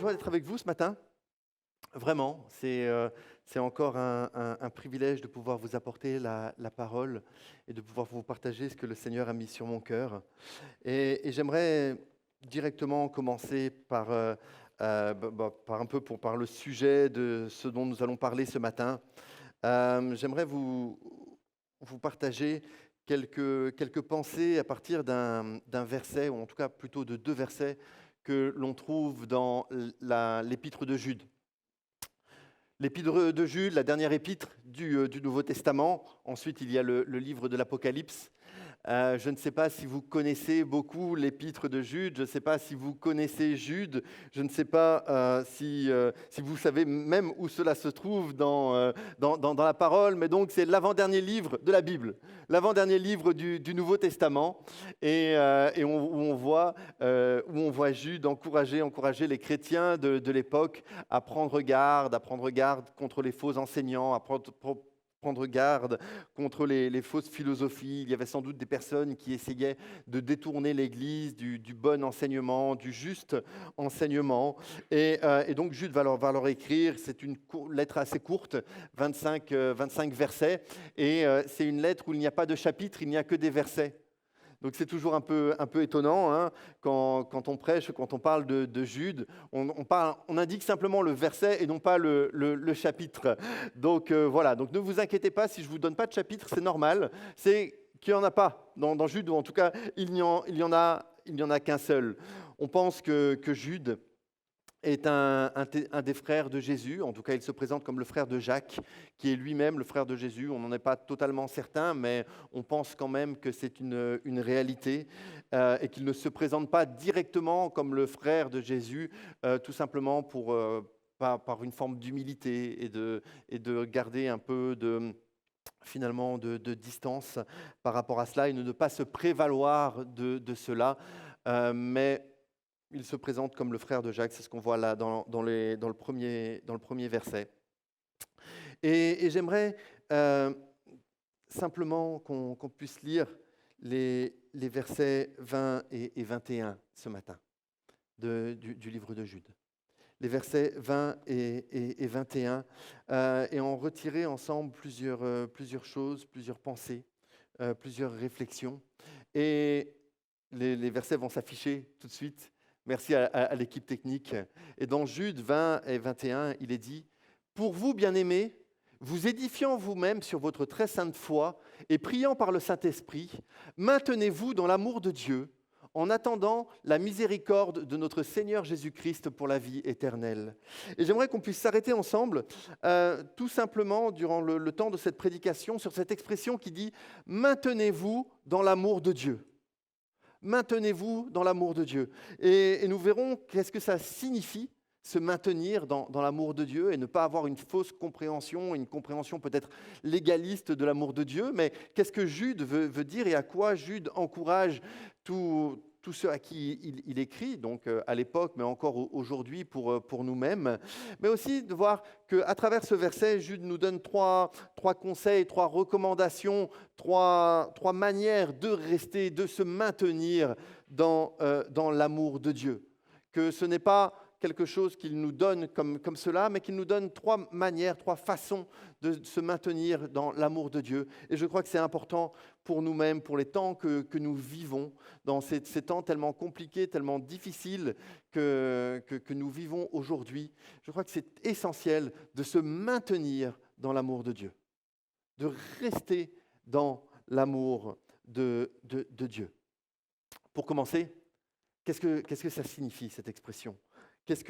joie d'être avec vous ce matin. Vraiment, c'est encore un privilège de pouvoir vous apporter la parole et de pouvoir vous partager ce que le Seigneur a mis sur mon cœur. Et j'aimerais directement commencer par le sujet de ce dont nous allons parler ce matin. J'aimerais vous partager quelques pensées à partir d'un verset, ou en tout cas plutôt de deux versets que l'on trouve dans l'épître de Jude. L'épître de Jude, la dernière épître du Nouveau Testament. Ensuite, il y a le livre de l'Apocalypse. Je ne sais pas si vous connaissez beaucoup l'épître de Jude, je ne sais pas si vous connaissez Jude, je ne sais pas si vous savez même où cela se trouve dans la parole, mais donc c'est l'avant-dernier livre de la Bible, l'avant-dernier livre du Nouveau Testament, où on voit Jude encourager les chrétiens de l'époque à prendre garde contre les faux enseignants, à prendre garde contre les fausses philosophies. Il y avait sans doute des personnes qui essayaient de détourner l'Église du bon enseignement, du juste enseignement. Et donc Jude va leur écrire, c'est une lettre assez courte, 25 versets, et c'est une lettre où il n'y a pas de chapitre, il n'y a que des versets. Donc c'est toujours un peu étonnant hein, quand on prêche, quand on parle de Jude, on indique simplement le verset et non pas le chapitre. Donc voilà, donc ne vous inquiétez pas si je ne vous donne pas de chapitre, c'est normal, c'est qu'il n'y en a pas dans Jude, ou en tout cas il n'y en a qu'un seul. On pense que Jude est un des frères de Jésus, en tout cas il se présente comme le frère de Jacques, qui est lui-même le frère de Jésus. On n'en est pas totalement certain, mais on pense quand même que c'est une réalité et qu'il ne se présente pas directement comme le frère de Jésus, tout simplement par une forme d'humilité et de garder un peu finalement de distance par rapport à cela et de ne pas se prévaloir de cela, mais il se présente comme le frère de Jacques, c'est ce qu'on voit là dans le premier verset. Et j'aimerais simplement qu'on puisse lire les versets 20 et 21 ce matin du livre de Jude. Les versets 20 et 21, et en retirer ensemble plusieurs choses, plusieurs pensées, plusieurs réflexions. Et les versets vont s'afficher tout de suite. Merci à l'équipe technique. Et dans Jude 20 et 21, il est dit « Pour vous, bien-aimés, vous édifiant vous-même sur votre très sainte foi et priant par le Saint-Esprit, maintenez-vous dans l'amour de Dieu, en attendant la miséricorde de notre Seigneur Jésus-Christ pour la vie éternelle. » Et j'aimerais qu'on puisse s'arrêter ensemble, tout simplement, durant le temps de cette prédication, sur cette expression qui dit « Maintenez-vous dans l'amour de Dieu ». Maintenez-vous dans l'amour de Dieu. Et nous verrons qu'est-ce que ça signifie, se maintenir dans l'amour de Dieu et ne pas avoir une fausse compréhension, une compréhension peut-être légaliste de l'amour de Dieu, mais qu'est-ce que Jude veut dire et à quoi Jude encourage tous ceux à qui il écrit, donc à l'époque, mais encore aujourd'hui pour nous-mêmes, mais aussi de voir qu'à travers ce verset, Jude nous donne trois conseils, trois recommandations, trois manières de rester, de se maintenir dans l'amour de Dieu. Que ce n'est pas quelque chose qu'il nous donne comme cela, mais qu'il nous donne trois manières, trois façons de se maintenir dans l'amour de Dieu. Et je crois que c'est important pour nous-mêmes, pour les temps que nous vivons, dans ces temps tellement compliqués, tellement difficiles que nous vivons aujourd'hui. Je crois que c'est essentiel de se maintenir dans l'amour de Dieu, de rester dans l'amour de Dieu. Pour commencer, qu'est-ce que ça signifie, cette expression ? Qu'est-ce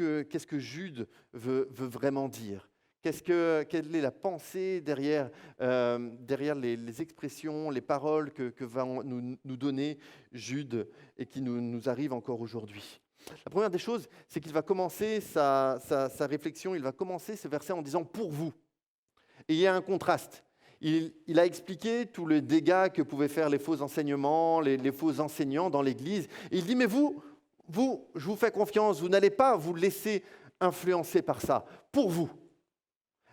que Jude veut vraiment dire ? Quelle est la pensée derrière les expressions, les paroles que va nous donner Jude et qui nous arrivent encore aujourd'hui ? La première des choses, c'est qu'il va commencer sa réflexion, il va commencer ce verset en disant « pour vous ». Et il y a un contraste. Il a expliqué tous les dégâts que pouvaient faire les faux enseignements, les faux enseignants dans l'Église. Et il dit « mais vous, je vous fais confiance, vous n'allez pas vous laisser influencer par ça, pour vous. »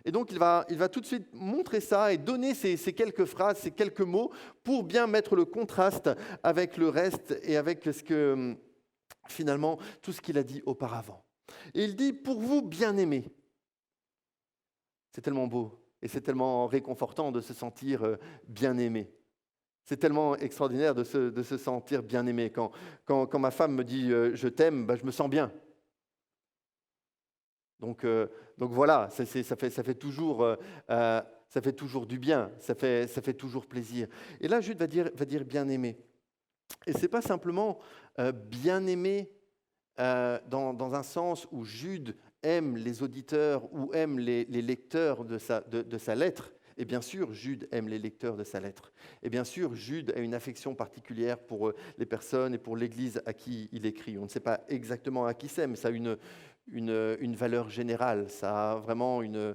Et donc, il va tout de suite montrer ça et donner ces quelques phrases, ces quelques mots pour bien mettre le contraste avec le reste et avec finalement tout ce qu'il a dit auparavant. Et il dit, pour vous, bien-aimés. C'est tellement beau et c'est tellement réconfortant de se sentir bien-aimé. C'est tellement extraordinaire de se sentir bien-aimé. Quand ma femme me dit je t'aime, je me sens bien. Donc voilà, ça fait toujours du bien, ça fait toujours plaisir. Et là, Jude va dire bien-aimé. Et ce n'est pas simplement bien-aimé dans un sens où Jude aime les auditeurs ou aime les lecteurs de sa lettre. Et bien sûr, Jude aime les lecteurs de sa lettre. Et bien sûr, Jude a une affection particulière pour les personnes et pour l'Église à qui il écrit. On ne sait pas exactement à qui c'est, mais ça a une valeur générale. Ça a vraiment une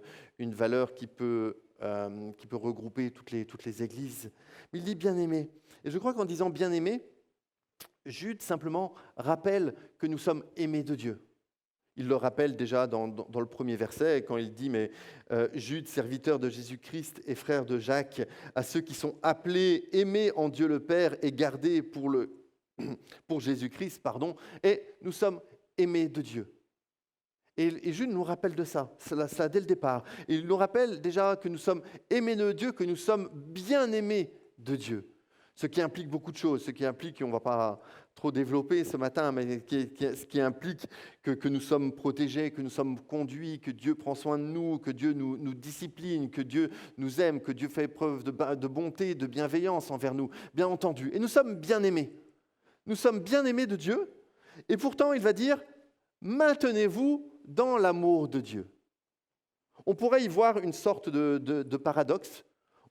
valeur qui peut regrouper toutes les Églises. Mais il dit bien-aimé. Et je crois qu'en disant bien-aimé, Jude simplement rappelle que nous sommes aimés de Dieu. Il le rappelle déjà dans le premier verset, quand il dit « Mais Jude, serviteur de Jésus-Christ et frère de Jacques, à ceux qui sont appelés, aimés en Dieu le Père et gardés pour Jésus-Christ, et nous sommes aimés de Dieu. » Et Jude nous rappelle de ça dès le départ. Et il nous rappelle déjà que nous sommes aimés de Dieu, que nous sommes bien aimés de Dieu. Ce qui implique beaucoup de choses, ce qui implique, on ne va pas trop développer ce matin, mais ce qui implique que nous sommes protégés, que nous sommes conduits, que Dieu prend soin de nous, que Dieu nous discipline, que Dieu nous aime, que Dieu fait preuve de bonté, de bienveillance envers nous, bien entendu. Et nous sommes bien aimés. Nous sommes bien aimés de Dieu, et pourtant il va dire « maintenez-vous dans l'amour de Dieu ». On pourrait y voir une sorte de paradoxe.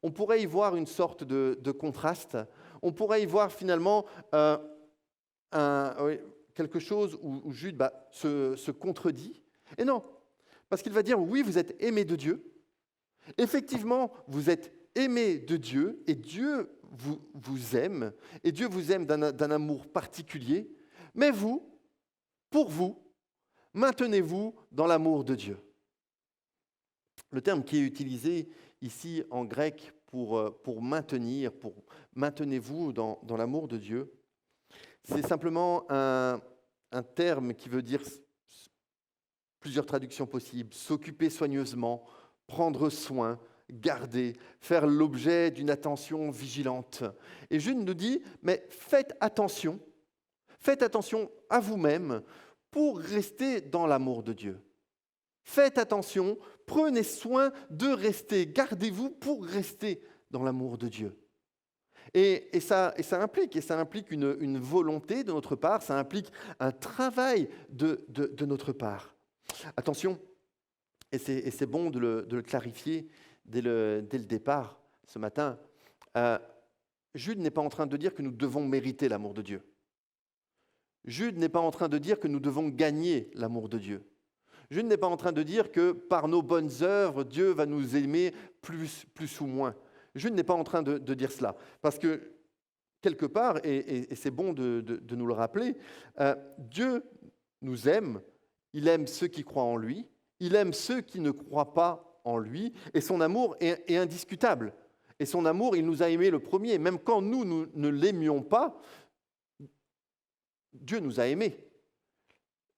On pourrait y voir une sorte de contraste. On pourrait y voir finalement quelque chose où Jude se contredit. Et non, parce qu'il va dire, oui, vous êtes aimés de Dieu. Effectivement, vous êtes aimés de Dieu et Dieu vous aime. Et Dieu vous aime d'un amour particulier. Mais vous, pour vous, maintenez-vous dans l'amour de Dieu. Le terme qui est utilisé ici en grec pour maintenir, pour maintenez-vous dans l'amour de Dieu, c'est simplement un terme qui veut dire plusieurs traductions possibles. S'occuper soigneusement, prendre soin, garder, faire l'objet d'une attention vigilante. Et Jude nous dit, mais faites attention à vous-même pour rester dans l'amour de Dieu. Faites attention, prenez soin de rester, gardez-vous pour rester dans l'amour de Dieu. Et ça implique une volonté de notre part, ça implique un travail de notre part. Attention, et c'est bon de le clarifier dès le départ ce matin, Jude n'est pas en train de dire que nous devons mériter l'amour de Dieu. Jude n'est pas en train de dire que nous devons gagner l'amour de Dieu. Jude n'est pas en train de dire que par nos bonnes œuvres, Dieu va nous aimer plus ou moins. Jude n'est pas en train de dire cela. Parce que, quelque part, et c'est bon de nous le rappeler, Dieu nous aime, il aime ceux qui croient en lui, il aime ceux qui ne croient pas en lui, et son amour est indiscutable. Et son amour, il nous a aimés le premier. Même quand nous ne l'aimions pas, Dieu nous a aimés.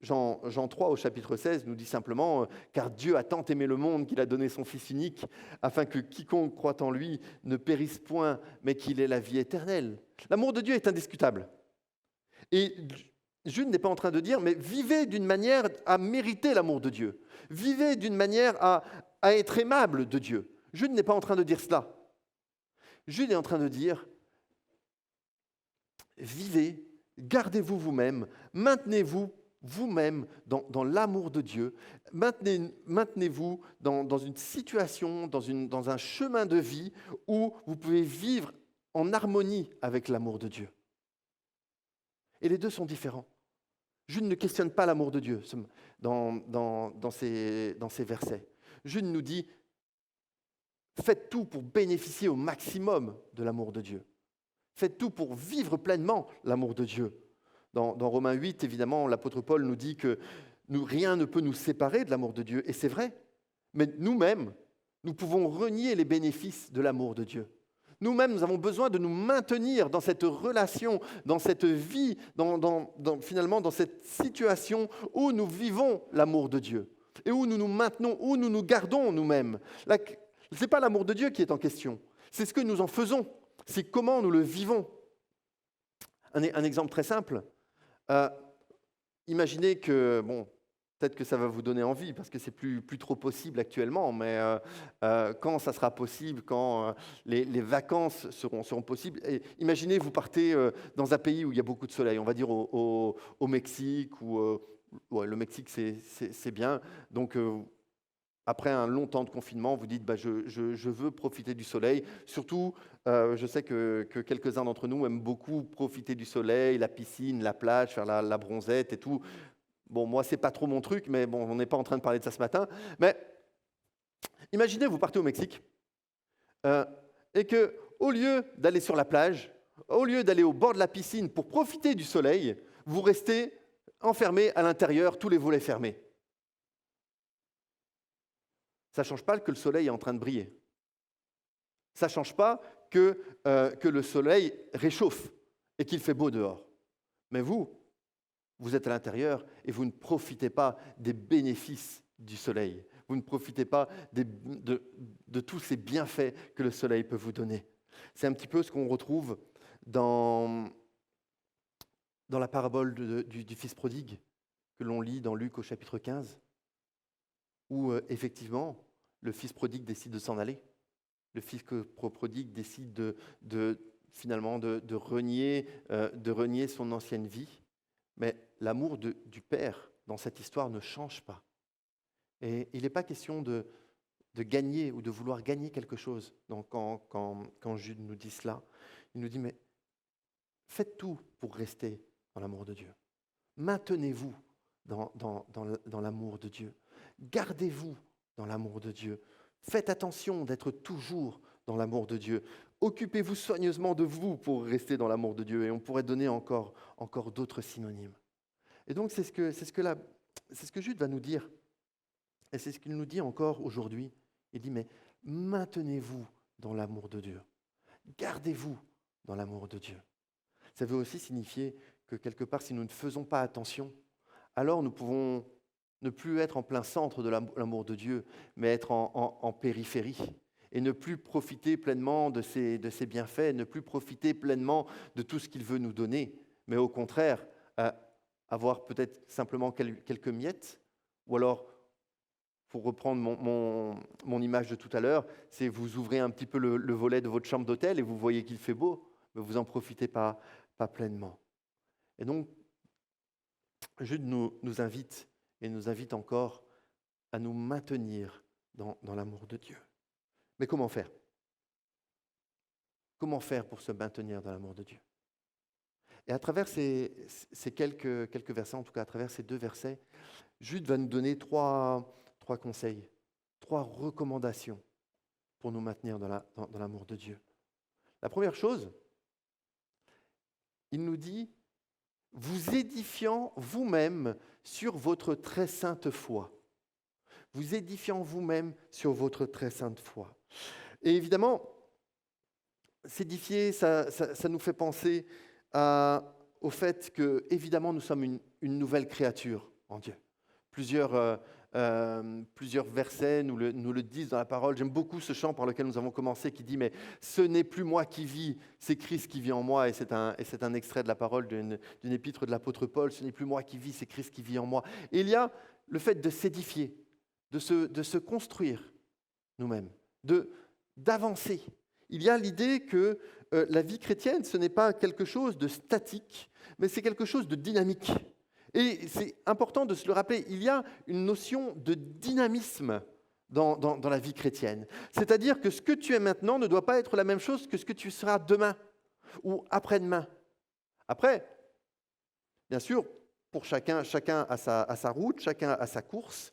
Jean 3 au chapitre 16 nous dit simplement « Car Dieu a tant aimé le monde qu'il a donné son Fils unique, afin que quiconque croit en lui ne périsse point, mais qu'il ait la vie éternelle. » L'amour de Dieu est indiscutable. Et Jude n'est pas en train de dire « Mais vivez d'une manière à mériter l'amour de Dieu. Vivez d'une manière à être aimable de Dieu. » Jude n'est pas en train de dire cela. Jude est en train de dire « Vivez, gardez-vous vous-même, maintenez-vous vous-même dans l'amour de Dieu, maintenez-vous dans une situation, dans un chemin de vie où vous pouvez vivre en harmonie avec l'amour de Dieu. » Et les deux sont différents. Jude ne questionne pas l'amour de Dieu dans ces versets. Jude nous dit, faites tout pour bénéficier au maximum de l'amour de Dieu. Faites tout pour vivre pleinement l'amour de Dieu. Dans Romains 8, évidemment, l'apôtre Paul nous dit que rien ne peut nous séparer de l'amour de Dieu, et c'est vrai. Mais nous-mêmes, nous pouvons renier les bénéfices de l'amour de Dieu. Nous-mêmes, nous avons besoin de nous maintenir dans cette relation, dans cette vie, finalement dans cette situation où nous vivons l'amour de Dieu et où nous nous maintenons, où nous nous gardons nous-mêmes. Ce n'est pas l'amour de Dieu qui est en question, c'est ce que nous en faisons, c'est comment nous le vivons. Un exemple très simple, imaginez que, peut-être que ça va vous donner envie, parce que c'est plus trop possible actuellement, mais quand ça sera possible, quand les vacances seront possibles, et imaginez vous partez dans un pays où il y a beaucoup de soleil, on va dire au Mexique, ou le Mexique c'est bien, donc après un long temps de confinement, vous dites je veux profiter du soleil. Surtout, je sais que quelques-uns d'entre nous aiment beaucoup profiter du soleil, la piscine, la plage, faire la bronzette et tout. Bon, moi, ce n'est pas trop mon truc, mais bon, on n'est pas en train de parler de ça ce matin. Mais imaginez, vous partez au Mexique et qu'au lieu d'aller sur la plage, au lieu d'aller au bord de la piscine pour profiter du soleil, vous restez enfermé à l'intérieur, tous les volets fermés. Ça ne change pas que le soleil est en train de briller. Ça ne change pas que le soleil réchauffe et qu'il fait beau dehors. Mais vous êtes à l'intérieur et vous ne profitez pas des bénéfices du soleil. Vous ne profitez pas de tous ces bienfaits que le soleil peut vous donner. C'est un petit peu ce qu'on retrouve dans la parabole du fils prodigue que l'on lit dans Luc au chapitre 15, où effectivement, le fils prodigue décide de s'en aller. Le fils prodigue décide finalement de renier son ancienne vie. Mais l'amour du Père dans cette histoire ne change pas. Et il n'est pas question de gagner ou de vouloir gagner quelque chose. Donc quand Jude nous dit cela, il nous dit, mais faites tout pour rester dans l'amour de Dieu. Maintenez-vous dans l'amour de Dieu. Gardez-vous dans l'amour de Dieu. Faites attention d'être toujours dans l'amour de Dieu. Occupez-vous soigneusement de vous pour rester dans l'amour de Dieu. Et on pourrait donner encore d'autres synonymes. Et donc, c'est ce que Jude va nous dire. Et c'est ce qu'il nous dit encore aujourd'hui. Il dit, mais maintenez-vous dans l'amour de Dieu. Gardez-vous dans l'amour de Dieu. Ça veut aussi signifier que quelque part, si nous ne faisons pas attention, alors nous pouvons ne plus être en plein centre de l'amour de Dieu, mais être en périphérie. Et ne plus profiter pleinement de ses bienfaits, ne plus profiter pleinement de tout ce qu'il veut nous donner, mais au contraire, avoir peut-être simplement quelques miettes, ou alors, pour reprendre mon image de tout à l'heure, c'est vous ouvrez un petit peu le volet de votre chambre d'hôtel et vous voyez qu'il fait beau, mais vous n'en profitez pas pleinement. Et donc, Jude nous invite, et nous invite encore à nous maintenir dans l'amour de Dieu. Mais comment faire ? Comment faire pour se maintenir dans l'amour de Dieu ? Et à travers ces quelques versets, en tout cas à travers ces 2 versets, Jude va nous donner trois conseils, 3 recommandations pour nous maintenir dans l'amour de Dieu. La première chose, il nous dit « vous édifiant vous-même sur votre très sainte foi ». Vous édifiant vous-même sur votre très sainte foi. Et évidemment, s'édifier, ça nous fait penser au fait que, évidemment, nous sommes une nouvelle créature en Dieu. Plusieurs versets nous le disent dans la parole. J'aime beaucoup ce chant par lequel nous avons commencé qui dit « Mais ce n'est plus moi qui vis, c'est Christ qui vit en moi. » Et c'est un extrait de la parole d'une épître de l'apôtre Paul. « Ce n'est plus moi qui vis, c'est Christ qui vit en moi. » Et il y a le fait de s'édifier, de se construire nous-mêmes, d'avancer. Il y a l'idée que la vie chrétienne, ce n'est pas quelque chose de statique, mais c'est quelque chose de dynamique. Et c'est important de se le rappeler, il y a une notion de dynamisme dans la vie chrétienne. C'est-à-dire que ce que tu es maintenant ne doit pas être la même chose que ce que tu seras demain ou après-demain. Après, bien sûr, pour chacun a sa route, chacun a sa course,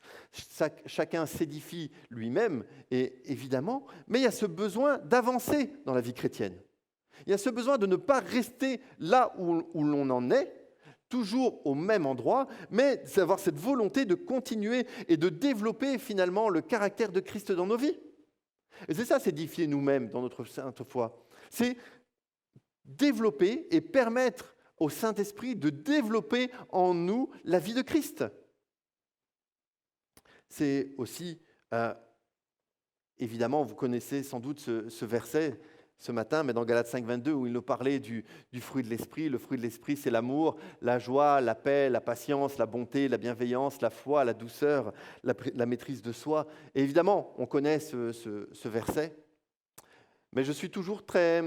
chacun s'édifie lui-même, et évidemment, mais il y a ce besoin d'avancer dans la vie chrétienne. Il y a ce besoin de ne pas rester là où l'on en est, toujours au même endroit, mais d'avoir cette volonté de continuer et de développer finalement le caractère de Christ dans nos vies. Et c'est ça, s'édifier nous-mêmes dans notre sainte foi. C'est développer et permettre au Saint-Esprit de développer en nous la vie de Christ. C'est aussi, évidemment, vous connaissez sans doute ce verset ce matin, mais dans Galates 5, 22, où il nous parlait du fruit de l'Esprit. Le fruit de l'Esprit, c'est l'amour, la joie, la paix, la patience, la bonté, la bienveillance, la foi, la douceur, la maîtrise de soi. Et évidemment, on connaît ce verset, mais je suis toujours très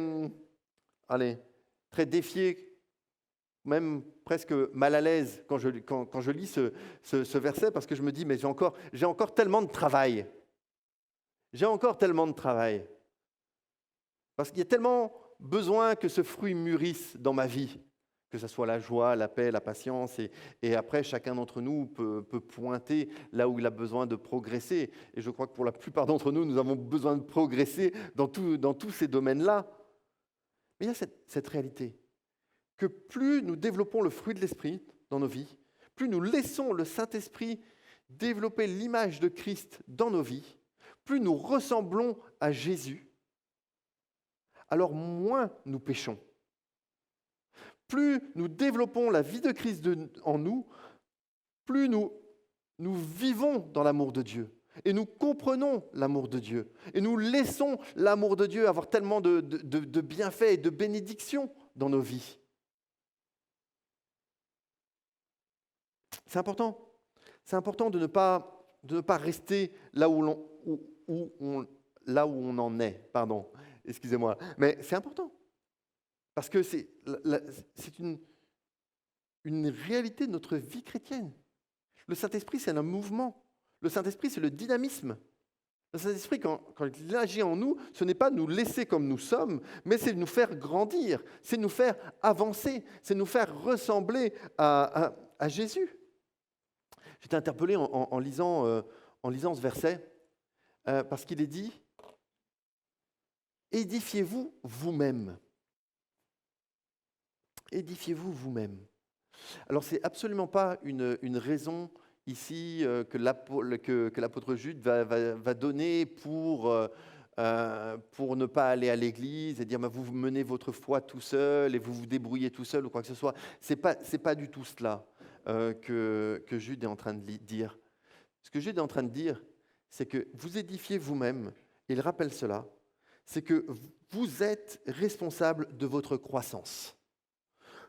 défié, même presque mal à l'aise quand je lis ce verset, parce que je me dis, mais j'ai encore tellement de travail. J'ai encore tellement de travail. Parce qu'il y a tellement besoin que ce fruit mûrisse dans ma vie, que ce soit la joie, la paix, la patience, et après, chacun d'entre nous peut pointer là où il a besoin de progresser. Et je crois que pour la plupart d'entre nous, nous avons besoin de progresser dans tous ces domaines-là. Mais il y a cette réalité, que plus nous développons le fruit de l'Esprit dans nos vies, plus nous laissons le Saint-Esprit développer l'image de Christ dans nos vies, plus nous ressemblons à Jésus, alors moins nous péchons. Plus nous développons la vie de Christ en nous, plus nous vivons dans l'amour de Dieu. Et nous comprenons l'amour de Dieu. Et nous laissons l'amour de Dieu avoir tellement de bienfaits et de bénédictions dans nos vies. C'est important. C'est important de ne pas rester là où on en est. Pardon. Excusez-moi, mais c'est important, parce que c'est une réalité de notre vie chrétienne. Le Saint-Esprit, c'est un mouvement. Le Saint-Esprit, c'est le dynamisme. Le Saint-Esprit, quand il agit en nous, ce n'est pas nous laisser comme nous sommes, mais c'est nous faire grandir, c'est nous faire avancer, c'est nous faire ressembler à Jésus. J'étais interpellé en lisant ce verset, parce qu'il est dit: édifiez-vous vous-même. Édifiez-vous vous-même. Alors, ce n'est absolument pas une raison ici que l'apôtre Jude va donner pour ne pas aller à l'église et dire vous menez votre foi tout seul et vous vous débrouillez tout seul ou quoi que ce soit. C'est pas du tout cela que Jude est en train de dire. Ce que Jude est en train de dire, c'est que vous édifiez vous-même. Il rappelle cela. C'est que vous êtes responsable de votre croissance.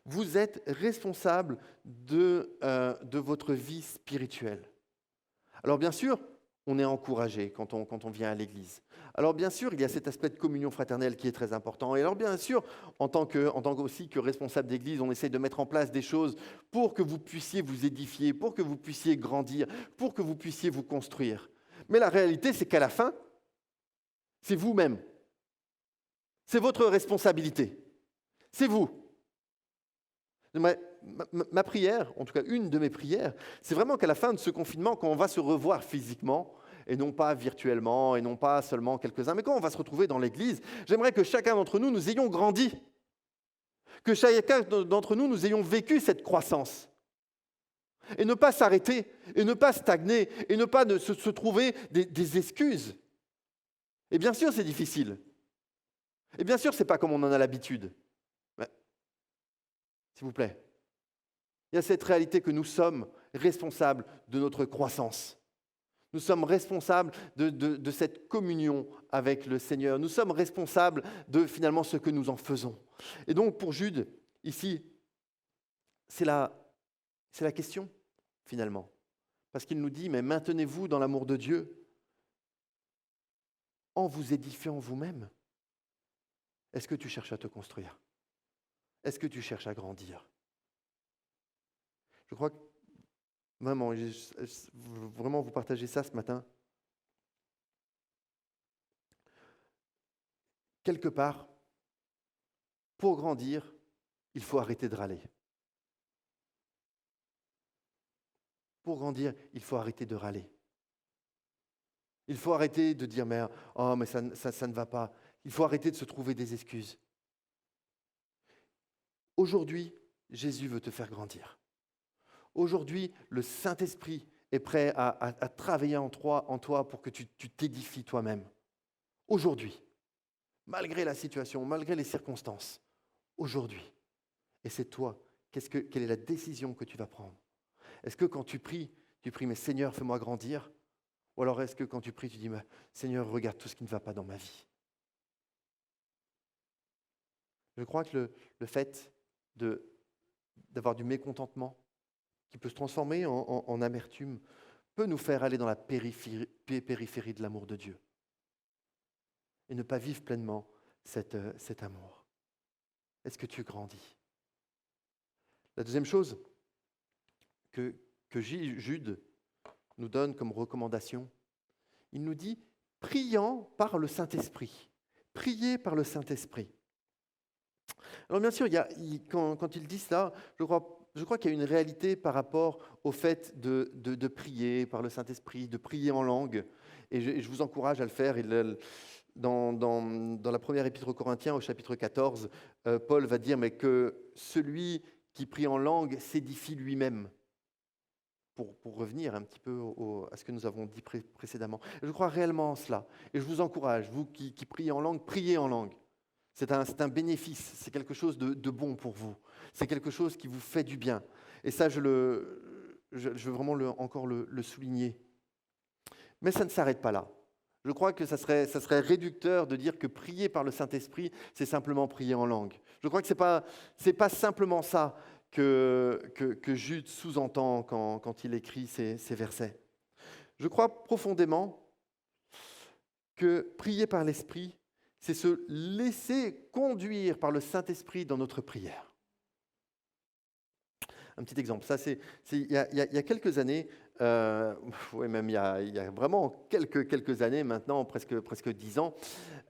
Vous êtes responsable de votre vie spirituelle. Alors bien sûr, on est encouragé quand on vient à l'église. Alors bien sûr, il y a cet aspect de communion fraternelle qui est très important. Et alors bien sûr, en tant aussi que responsable d'église, on essaie de mettre en place des choses pour que vous puissiez vous édifier, pour que vous puissiez grandir, pour que vous puissiez vous construire. Mais la réalité, c'est qu'à la fin, c'est vous-même. C'est votre responsabilité. C'est vous. Ma prière, en tout cas une de mes prières, c'est vraiment qu'à la fin de ce confinement, quand on va se revoir physiquement, et non pas virtuellement, et non pas seulement quelques-uns, mais quand on va se retrouver dans l'église, j'aimerais que chacun d'entre nous, nous ayons grandi. Que chacun d'entre nous, nous ayons vécu cette croissance. Et ne pas s'arrêter, et ne pas stagner, et ne pas se trouver des excuses. Et bien sûr, c'est difficile. Et bien sûr, ce n'est pas comme on en a l'habitude. Mais, s'il vous plaît, il y a cette réalité que nous sommes responsables de notre croissance. Nous sommes responsables de cette communion avec le Seigneur. Nous sommes responsables de finalement ce que nous en faisons. Et donc pour Jude, ici, c'est la question finalement. Parce qu'il nous dit, mais maintenez-vous dans l'amour de Dieu en vous édifiant vous-même. Est-ce que tu cherches à te construire? Est-ce que tu cherches à grandir? Je crois que vraiment, vraiment vous partagez ça ce matin. Quelque part, pour grandir, il faut arrêter de râler. Pour grandir, il faut arrêter de râler. Il faut arrêter de dire mais ça ne va pas. Il faut arrêter de se trouver des excuses. Aujourd'hui, Jésus veut te faire grandir. Aujourd'hui, le Saint-Esprit est prêt à travailler en toi pour que tu t'édifies toi-même. Aujourd'hui. malgré la situation, malgré les circonstances, aujourd'hui. Et c'est toi. Quelle est la décision que tu vas prendre? Est-ce que quand tu pries, mais Seigneur, fais-moi grandir? Ou alors est-ce que quand tu pries, tu dis, Seigneur, regarde tout ce qui ne va pas dans ma vie? Je crois que le fait d'avoir du mécontentement qui peut se transformer en amertume peut nous faire aller dans la périphérie de l'amour de Dieu et ne pas vivre pleinement cet amour. Est-ce que tu grandis? La deuxième chose que Jude nous donne comme recommandation, il nous dit « priant par le Saint-Esprit ». Priez par le Saint-Esprit. Alors bien sûr, quand il dit ça, je crois qu'il y a une réalité par rapport au fait de prier par le Saint-Esprit, de prier en langue. Et je vous encourage à le faire. Dans la première épître aux Corinthiens, au chapitre 14, Paul va dire mais que celui qui prie en langue s'édifie lui-même. Pour revenir un petit peu à ce que nous avons dit précédemment. Je crois réellement en cela. Et je vous encourage, vous qui priez en langue, priez en langue. C'est un bénéfice, c'est quelque chose de bon pour vous. C'est quelque chose qui vous fait du bien. Et ça, je veux vraiment encore le souligner. Mais ça ne s'arrête pas là. Je crois que ça serait réducteur de dire que prier par le Saint-Esprit, c'est simplement prier en langue. Je crois que c'est pas simplement ça que Jude sous-entend quand il écrit ces versets. Je crois profondément que prier par l'Esprit, c'est se laisser conduire par le Saint-Esprit dans notre prière. Un petit exemple, ça c'est il y a quelques années, même il y a vraiment quelques années maintenant, presque 10 ans,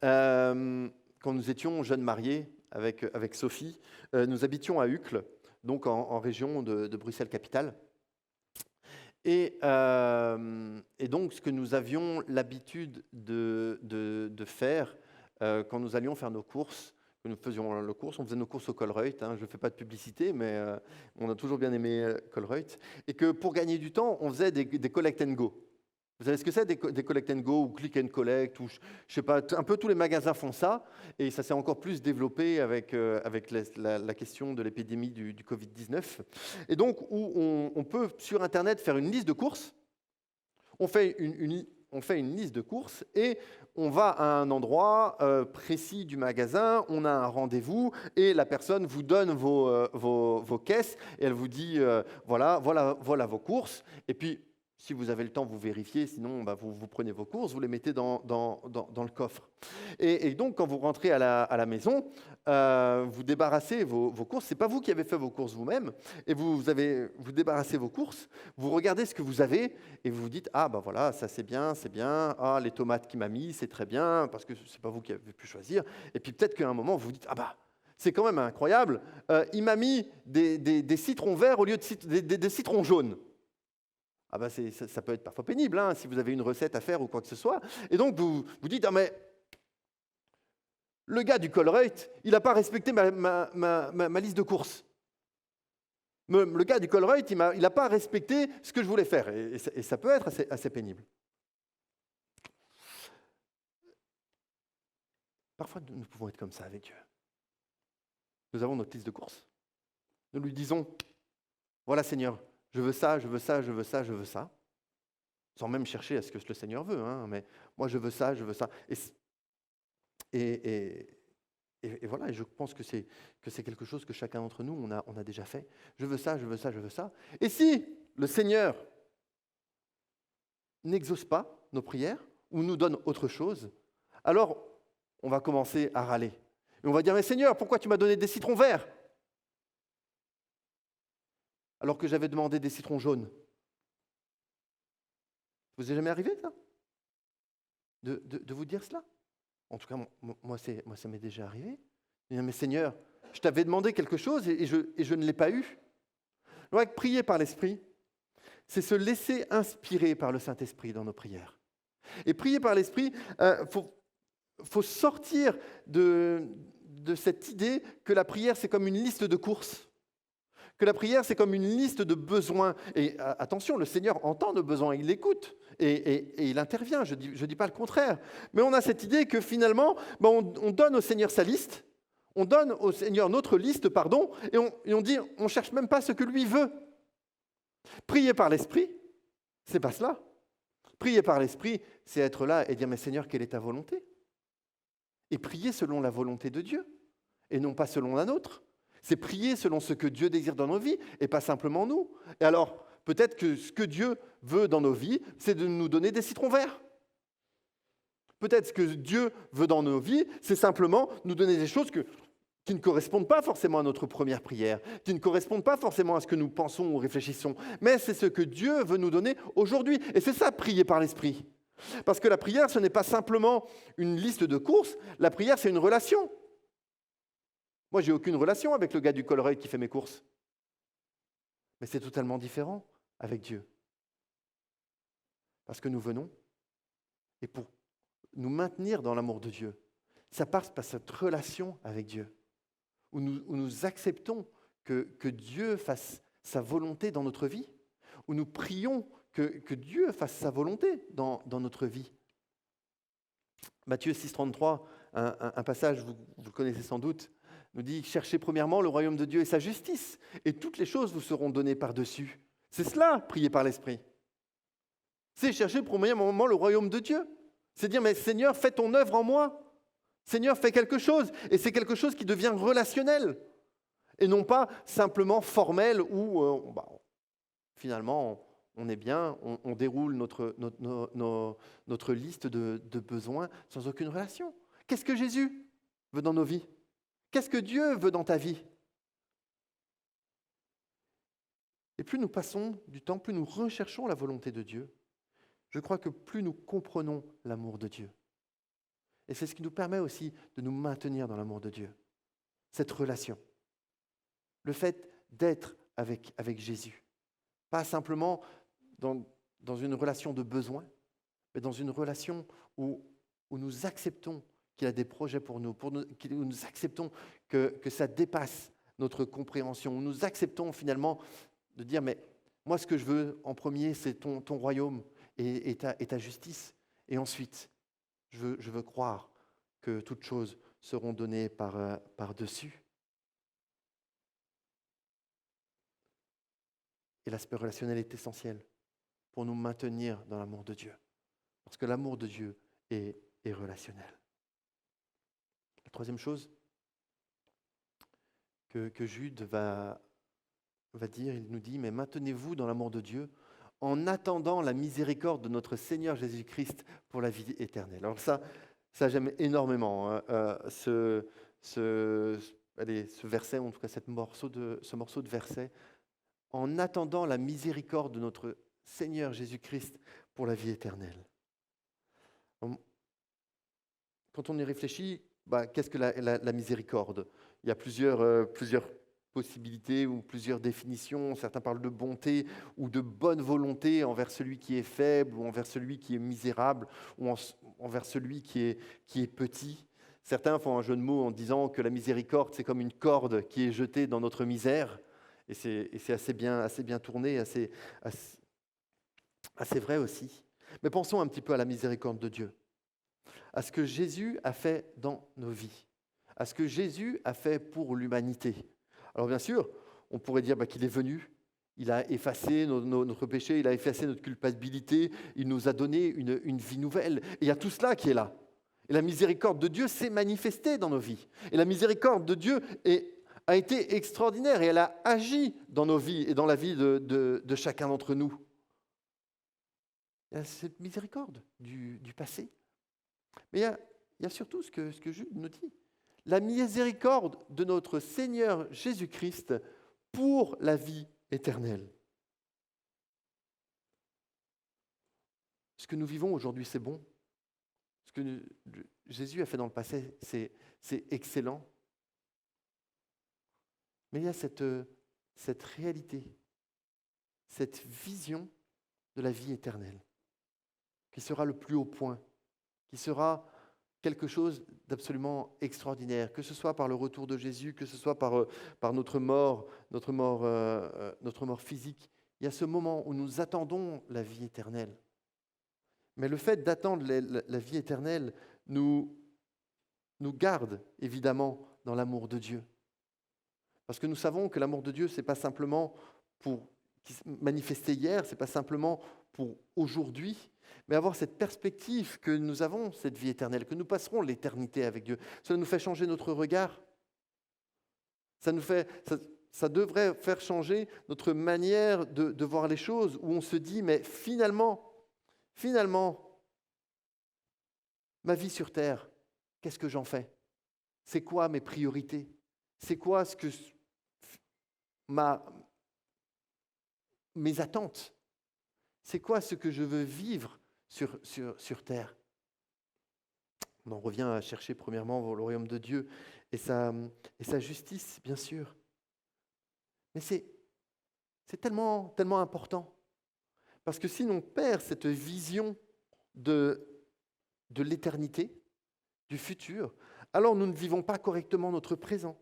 quand nous étions jeunes mariés avec Sophie, nous habitions à Uccle, donc en région de Bruxelles-Capitale. Et donc, ce que nous avions l'habitude de faire quand nous allions faire nos courses, que nous faisions nos courses, on faisait nos courses au Colruyt. Je ne fais pas de publicité, mais on a toujours bien aimé Colruyt. Et que pour gagner du temps, on faisait des collect and go. Vous savez ce que c'est, des collect and go ou click and collect, ou je sais pas, un peu tous les magasins font ça, et ça s'est encore plus développé avec la question de l'épidémie du Covid-19. Et donc, où on peut sur Internet faire une liste de courses, on fait une liste de courses et on va à un endroit précis du magasin, on a un rendez-vous et la personne vous donne vos caisses et elle vous dit voilà vos courses. Et puis, si vous avez le temps, vous vérifiez, sinon vous prenez vos courses, vous les mettez dans le coffre. Et donc, quand vous rentrez à la maison, vous débarrassez vos courses. Ce n'est pas vous qui avez fait vos courses vous-même. Et vous débarrassez vos courses, vous regardez ce que vous avez et vous vous dites « Ah, voilà, ça c'est bien. Ah, les tomates qu'il m'a mis, c'est très bien, parce que ce n'est pas vous qui avez pu choisir. » Et puis peut-être qu'à un moment, vous vous dites « Ah c'est quand même incroyable, il m'a mis des citrons verts au lieu des citrons jaunes. » Ça peut être parfois pénible, si vous avez une recette à faire ou quoi que ce soit. Et donc, vous dites, ah mais le gars du Colruyt, il n'a pas respecté ma liste de courses. Le gars du Colruyt, il n'a pas respecté ce que je voulais faire. Et ça peut être assez pénible. Parfois, nous pouvons être comme ça avec Dieu. Nous avons notre liste de courses. Nous lui disons, voilà Seigneur, je veux ça, je veux ça, je veux ça, je veux ça. Sans même chercher à ce que le Seigneur veut, mais moi je veux ça, je veux ça. Et voilà, et je pense que c'est quelque chose que chacun d'entre nous, on a déjà fait. Je veux ça, je veux ça, je veux ça. Et si le Seigneur n'exauce pas nos prières ou nous donne autre chose, alors on va commencer à râler. Et on va dire, mais Seigneur, pourquoi tu m'as donné des citrons verts alors que j'avais demandé des citrons jaunes? Vous est jamais arrivé, ça? De vous dire cela? En tout cas, moi, ça m'est déjà arrivé. Mais Seigneur, je t'avais demandé quelque chose et je ne l'ai pas eu. Donc, prier par l'Esprit, c'est se laisser inspirer par le Saint-Esprit dans nos prières. Et prier par l'Esprit, faut sortir de cette idée que la prière, c'est comme une liste de courses. Que la prière, c'est comme une liste de besoins. Et attention, le Seigneur entend nos besoins, il l'écoute et il intervient, je dis pas le contraire. Mais on a cette idée que finalement, on donne au Seigneur sa liste, on donne au Seigneur notre liste, pardon, et on dit, on ne cherche même pas ce que lui veut. Prier par l'Esprit, c'est pas cela. Prier par l'Esprit, c'est être là et dire, mais Seigneur, quelle est ta volonté? Et prier selon la volonté de Dieu, et non pas selon la nôtre. C'est prier selon ce que Dieu désire dans nos vies, et pas simplement nous. Et alors, peut-être que ce que Dieu veut dans nos vies, c'est de nous donner des citrons verts. Peut-être ce que Dieu veut dans nos vies, c'est simplement nous donner des choses qui ne correspondent pas forcément à notre première prière, qui ne correspondent pas forcément à ce que nous pensons ou réfléchissons, mais c'est ce que Dieu veut nous donner aujourd'hui. Et c'est ça, prier par l'Esprit. Parce que la prière, ce n'est pas simplement une liste de courses, la prière, c'est une relation. Moi, je n'ai aucune relation avec le gars du Colruyt qui fait mes courses. Mais c'est totalement différent avec Dieu. Parce que nous venons, et pour nous maintenir dans l'amour de Dieu, ça passe par cette relation avec Dieu, où nous acceptons que Dieu fasse sa volonté dans notre vie, où nous prions que Dieu fasse sa volonté dans notre vie. Matthieu 6,33, un passage, vous le connaissez sans doute, nous dit « Cherchez premièrement le royaume de Dieu et sa justice, et toutes les choses vous seront données par-dessus. » C'est cela, prier par l'Esprit. C'est chercher premièrement le royaume de Dieu. C'est dire « Mais Seigneur, fais ton œuvre en moi. Seigneur, fais quelque chose. » Et c'est quelque chose qui devient relationnel, et non pas simplement formel où finalement on est bien, on déroule notre liste de besoins sans aucune relation. Qu'est-ce que Jésus veut dans nos vies? Qu'est-ce que Dieu veut dans ta vie? Et plus nous passons du temps, plus nous recherchons la volonté de Dieu, je crois que plus nous comprenons l'amour de Dieu. Et c'est ce qui nous permet aussi de nous maintenir dans l'amour de Dieu. Cette relation. Le fait d'être avec Jésus. Pas simplement dans une relation de besoin, mais dans une relation où nous acceptons qu'il a des projets pour nous, où nous acceptons que ça dépasse notre compréhension, où nous acceptons finalement de dire, mais moi ce que je veux en premier, c'est ton royaume et ta justice. Et ensuite, je veux croire que toutes choses seront données par-dessus. Et l'aspect relationnel est essentiel pour nous maintenir dans l'amour de Dieu. Parce que l'amour de Dieu est relationnel. La troisième chose que Jude va dire, il nous dit, mais maintenez-vous dans l'amour de Dieu en attendant la miséricorde de notre Seigneur Jésus-Christ pour la vie éternelle. Alors ça j'aime énormément, hein, ce verset, en tout cas ce morceau de verset, en attendant la miséricorde de notre Seigneur Jésus-Christ pour la vie éternelle. Quand on y réfléchit, qu'est-ce que la miséricorde? Il y a plusieurs possibilités ou plusieurs définitions. Certains parlent de bonté ou de bonne volonté envers celui qui est faible ou envers celui qui est misérable ou envers celui qui est petit. Certains font un jeu de mots en disant que la miséricorde, c'est comme une corde qui est jetée dans notre misère. Et c'est assez bien tourné, assez vrai aussi. Mais pensons un petit peu à la miséricorde de Dieu, à ce que Jésus a fait dans nos vies, à ce que Jésus a fait pour l'humanité. Alors bien sûr, on pourrait dire qu'il est venu, il a effacé notre péché, il a effacé notre culpabilité, il nous a donné une vie nouvelle. Et il y a tout cela qui est là. Et la miséricorde de Dieu s'est manifestée dans nos vies. Et la miséricorde de Dieu a été extraordinaire et elle a agi dans nos vies et dans la vie de chacun d'entre nous. Il y a cette miséricorde du passé. Mais il y a surtout ce que Jude nous dit. La miséricorde de notre Seigneur Jésus-Christ pour la vie éternelle. Ce que nous vivons aujourd'hui, c'est bon. Ce que Jésus a fait dans le passé, c'est excellent. Mais il y a cette réalité, cette vision de la vie éternelle, qui sera le plus haut point, qui sera quelque chose d'absolument extraordinaire, que ce soit par le retour de Jésus, que ce soit par notre mort physique. Il y a ce moment où nous attendons la vie éternelle. Mais le fait d'attendre la vie éternelle nous garde évidemment dans l'amour de Dieu. Parce que nous savons que l'amour de Dieu, ce n'est pas simplement pour qui se manifester hier, ce n'est pas simplement pour aujourd'hui, mais avoir cette perspective que nous avons cette vie éternelle, que nous passerons l'éternité avec Dieu. Cela nous fait changer notre regard. Ça devrait faire changer notre manière de voir les choses, où on se dit, mais finalement, ma vie sur Terre, qu'est-ce que j'en fais? C'est quoi mes priorités? C'est quoi mes attentes? C'est quoi ce que je veux vivre sur Terre? On en revient à chercher premièrement le royaume de Dieu et sa justice, bien sûr. Mais c'est tellement, tellement important. Parce que si l'on perd cette vision de l'éternité, du futur, alors nous ne vivons pas correctement notre présent.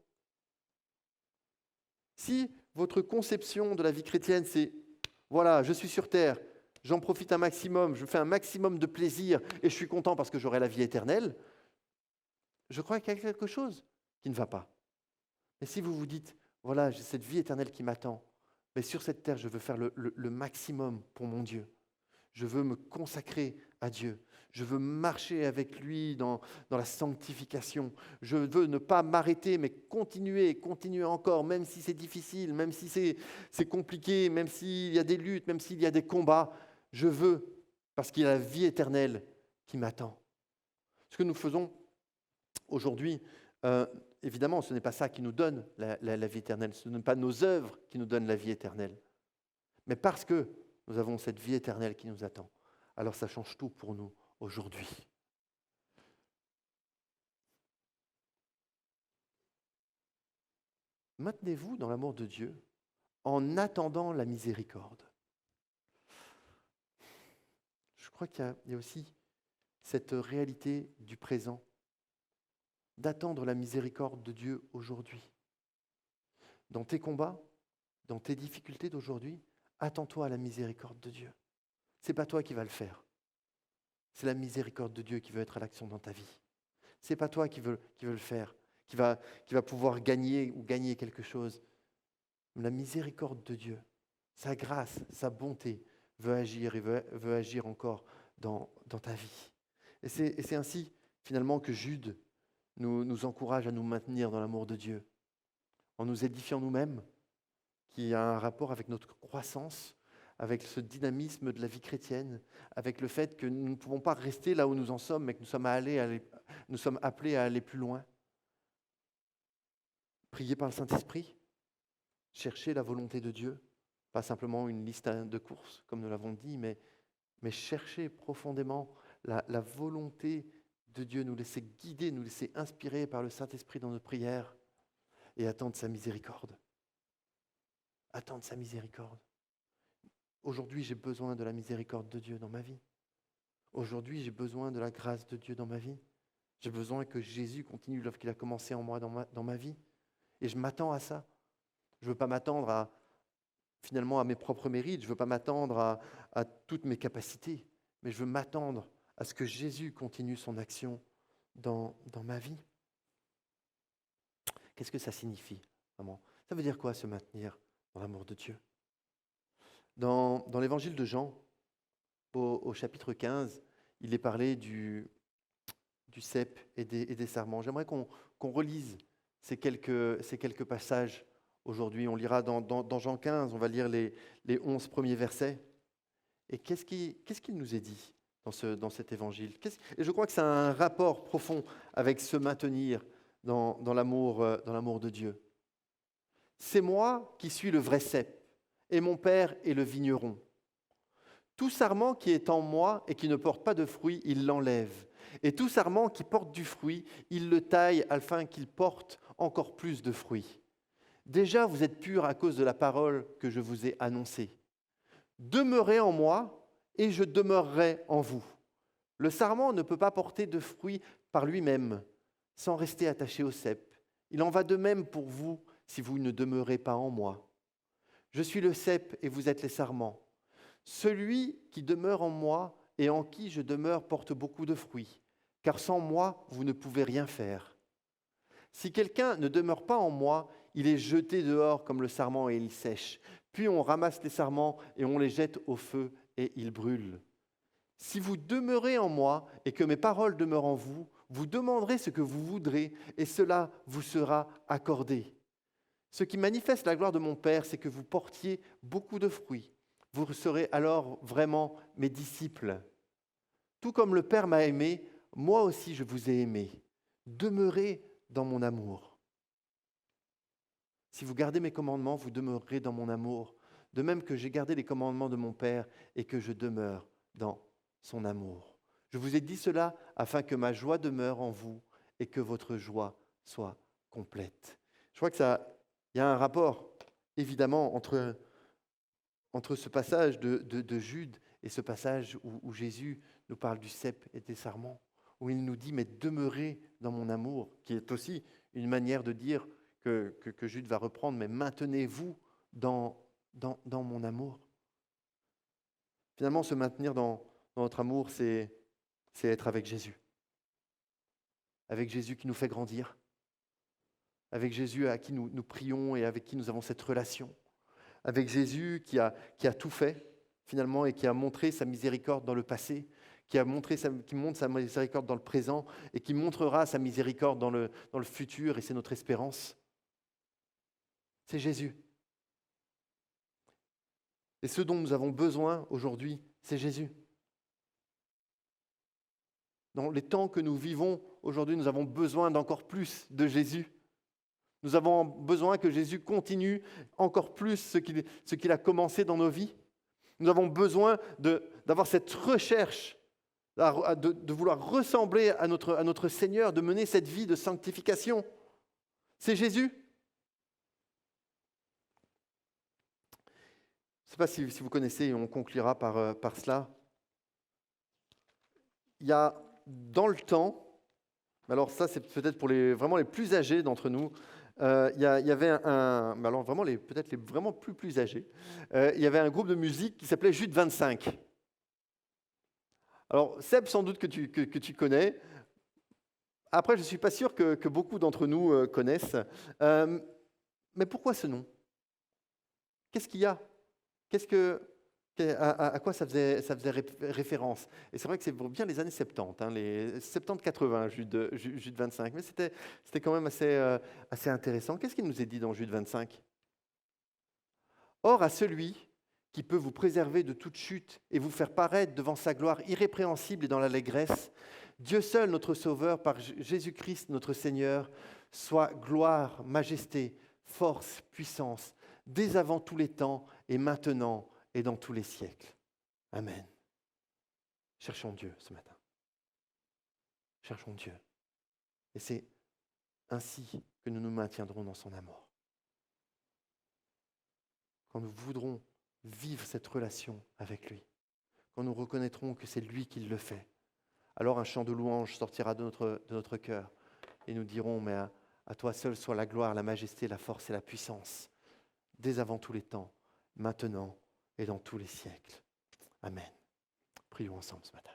Si votre conception de la vie chrétienne, c'est « voilà, je suis sur terre, j'en profite un maximum, je fais un maximum de plaisir et je suis content parce que j'aurai la vie éternelle », je crois qu'il y a quelque chose qui ne va pas. Mais si vous vous dites « voilà, j'ai cette vie éternelle qui m'attend, mais sur cette terre, je veux faire le maximum pour mon Dieu. Je veux me consacrer à Dieu. Je veux marcher avec lui dans la sanctification. Je veux ne pas m'arrêter, mais continuer encore, même si c'est difficile, même si c'est compliqué, même s'il y a des luttes, même s'il y a des combats. Je veux, parce qu'il y a la vie éternelle qui m'attend. Ce que nous faisons aujourd'hui, évidemment, ce n'est pas ça qui nous donne la vie éternelle. Ce ne sont pas nos œuvres qui nous donnent la vie éternelle. Mais parce que nous avons cette vie éternelle qui nous attend, alors ça change tout pour nous aujourd'hui. Maintenez-vous dans l'amour de Dieu en attendant la miséricorde. Je crois qu'il y a aussi cette réalité du présent, d'attendre la miséricorde de Dieu aujourd'hui. Dans tes combats, dans tes difficultés d'aujourd'hui, attends-toi à la miséricorde de Dieu. Ce n'est pas toi qui vas le faire. C'est la miséricorde de Dieu qui veut être à l'action dans ta vie. Ce n'est pas toi qui veut le faire, qui va pouvoir gagner quelque chose. Mais la miséricorde de Dieu, sa grâce, sa bonté veut agir et veut agir encore dans ta vie. Et c'est ainsi, finalement, que Jude nous encourage à nous maintenir dans l'amour de Dieu, en nous édifiant nous-mêmes, qui a un rapport avec notre croissance, avec ce dynamisme de la vie chrétienne, avec le fait que nous ne pouvons pas rester là où nous en sommes, mais que nous sommes appelés à aller plus loin. Prier par le Saint-Esprit, chercher la volonté de Dieu, pas simplement une liste de courses, comme nous l'avons dit, mais chercher profondément la volonté de Dieu, nous laisser guider, nous laisser inspirer par le Saint-Esprit dans nos prières et attendre sa miséricorde. Attendre sa miséricorde. Aujourd'hui, j'ai besoin de la miséricorde de Dieu dans ma vie. Aujourd'hui, j'ai besoin de la grâce de Dieu dans ma vie. J'ai besoin que Jésus continue l'œuvre qu'il a commencé en moi dans ma vie. Et je m'attends à ça. Je ne veux pas m'attendre finalement à mes propres mérites. Je ne veux pas m'attendre à toutes mes capacités. Mais je veux m'attendre à ce que Jésus continue son action dans ma vie. Qu'est-ce que ça signifie, vraiment? Ça veut dire quoi, se maintenir dans l'amour de Dieu? Dans l'évangile de Jean, au chapitre 15, il est parlé du cep et des sarments. J'aimerais qu'on relise ces quelques passages aujourd'hui. On lira dans Jean 15, on va lire les 11 premiers versets. Et qu'est-ce qu'il nous est dit dans cet évangile? Et je crois que ça a un rapport profond avec se maintenir dans l'amour de Dieu. C'est moi qui suis le vrai cep, et mon Père est le vigneron. Tout sarment qui est en moi et qui ne porte pas de fruit, il l'enlève. Et tout sarment qui porte du fruit, il le taille afin qu'il porte encore plus de fruits. Déjà, vous êtes purs à cause de la parole que je vous ai annoncée. Demeurez en moi et je demeurerai en vous. Le sarment ne peut pas porter de fruits par lui-même, sans rester attaché au cep. Il en va de même pour vous, si vous ne demeurez pas en moi. Je suis le cep et vous êtes les sarments. Celui qui demeure en moi et en qui je demeure porte beaucoup de fruits, car sans moi, vous ne pouvez rien faire. Si quelqu'un ne demeure pas en moi, il est jeté dehors comme le sarment et il sèche. Puis on ramasse les sarments et on les jette au feu et ils brûlent. Si vous demeurez en moi et que mes paroles demeurent en vous, vous demanderez ce que vous voudrez et cela vous sera accordé. Ce qui manifeste la gloire de mon Père, c'est que vous portiez beaucoup de fruits. Vous serez alors vraiment mes disciples. Tout comme le Père m'a aimé, moi aussi je vous ai aimé. Demeurez dans mon amour. Si vous gardez mes commandements, vous demeurerez dans mon amour, de même que j'ai gardé les commandements de mon Père et que je demeure dans son amour. Je vous ai dit cela afin que ma joie demeure en vous et que votre joie soit complète. Je crois qu'il y a un rapport, évidemment, entre ce passage de Jude et ce passage où Jésus nous parle du cep et des sarments, où il nous dit « mais demeurez dans mon amour », qui est aussi une manière de dire que Jude va reprendre « mais maintenez-vous dans mon amour ». Finalement, se maintenir dans notre amour, c'est être avec Jésus. Avec Jésus qui nous fait grandir. Avec Jésus à qui nous prions et avec qui nous avons cette relation. Avec Jésus qui a tout fait, finalement, et qui a montré sa miséricorde dans le passé, qui montre sa miséricorde dans le présent et qui montrera sa miséricorde dans le futur, et c'est notre espérance. C'est Jésus. Et ce dont nous avons besoin aujourd'hui, c'est Jésus. Dans les temps que nous vivons aujourd'hui, nous avons besoin d'encore plus de Jésus. Nous avons besoin que Jésus continue encore plus ce qu'il a commencé dans nos vies. Nous avons besoin d'avoir cette recherche, de vouloir ressembler à notre Seigneur, de mener cette vie de sanctification. C'est Jésus. Je ne sais pas si vous connaissez, et on conclura par cela. Il y a dans le temps, alors ça c'est peut-être pour vraiment les plus âgés d'entre nous, il y avait alors vraiment peut-être les vraiment plus âgés, il y avait un groupe de musique qui s'appelait Jude 25. Alors Seb, sans doute que tu connais. Après, je ne suis pas sûr que beaucoup d'entre nous connaissent. Mais pourquoi ce nom? Qu'est-ce qu'il y a? À quoi ça faisait référence? Et c'est vrai que c'est bien les années 70, les 70-80, Jude 25, mais c'était quand même assez intéressant. Qu'est-ce qu'il nous est dit dans Jude 25? Or, à celui qui peut vous préserver de toute chute et vous faire paraître devant sa gloire irrépréhensible et dans l'allégresse, Dieu seul, notre Sauveur, par Jésus-Christ, notre Seigneur, soit gloire, majesté, force, puissance, dès avant tous les temps et maintenant et dans tous les siècles. Amen. Cherchons Dieu ce matin. Cherchons Dieu. Et c'est ainsi que nous nous maintiendrons dans son amour. Quand nous voudrons vivre cette relation avec lui, quand nous reconnaîtrons que c'est lui qui le fait, alors un chant de louange sortira de notre cœur et nous dirons, mais à toi seul soit la gloire, la majesté, la force et la puissance, dès avant tous les temps, maintenant et dans tous les siècles. Amen. Prions ensemble ce matin.